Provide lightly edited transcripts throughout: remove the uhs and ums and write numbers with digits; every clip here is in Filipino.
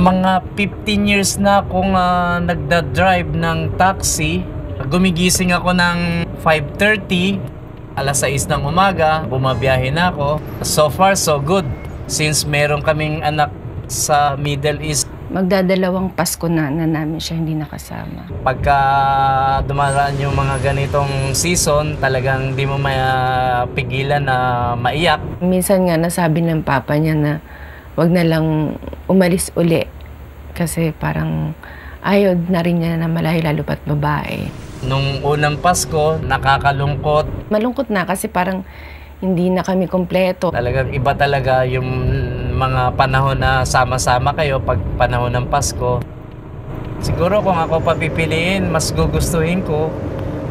Mga 15 years na akong nagda-drive ng taxi. Gumigising ako ng 5:30, alas 6 ng umaga, bumabiyahe na ako. So far, so good. Since meron kaming anak sa Middle East. Magdadalawang Pasko na namin siya hindi nakasama. Pagka dumaraan yung mga ganitong season, talagang di mo mapigilan na maiyak. Minsan nga nasabi ng papa niya na wag na lang umalis uli. Kasi parang ayaw na rin niya na malayo lalo pat babae. Nung unang Pasko, nakakalungkot. Malungkot na kasi parang hindi na kami kompleto. Talagang iba talaga yung mga panahon na sama-sama kayo pag panahon ng Pasko. Siguro kung ako papipiliin, mas gugustuhin ko.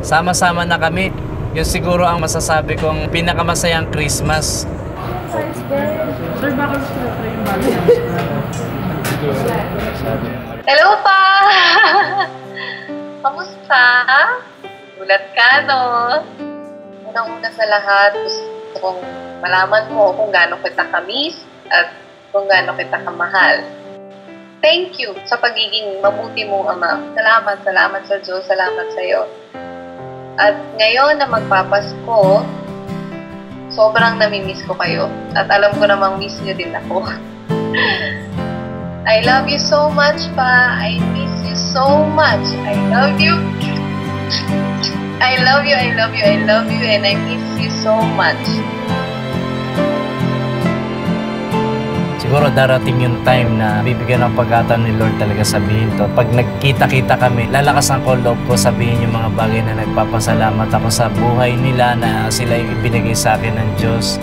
Sama-sama na kami. Yun siguro ang masasabi kong pinakamasayang Christmas. Sir, bakit sila yung bagay? Hello pa! Kamusta? Gulat ka, no? Unang-una sa lahat, gusto kong malaman mo kung gaano kita ka-miss at kung gaano kita kamahal. Thank you sa pagiging mabuti mong ama. Salamat sa Diyos, salamat sa iyo. At ngayon na magpapasko, sobrang namimiss ko kayo. At alam ko namang miss niyo din ako. I love you so much, pa. I miss you so much. I love you. I love you, I love you, I love you, and I miss you so much. Siguro darating yung time na bibigyan ng pagkataon ni Lord talaga sabihin to. Pag nagkita-kita kami, lalakasan ko loob ko sabihin yung mga bagay na nagpapasalamat ako sa buhay nila na sila yung ibinigay sa akin ng Diyos.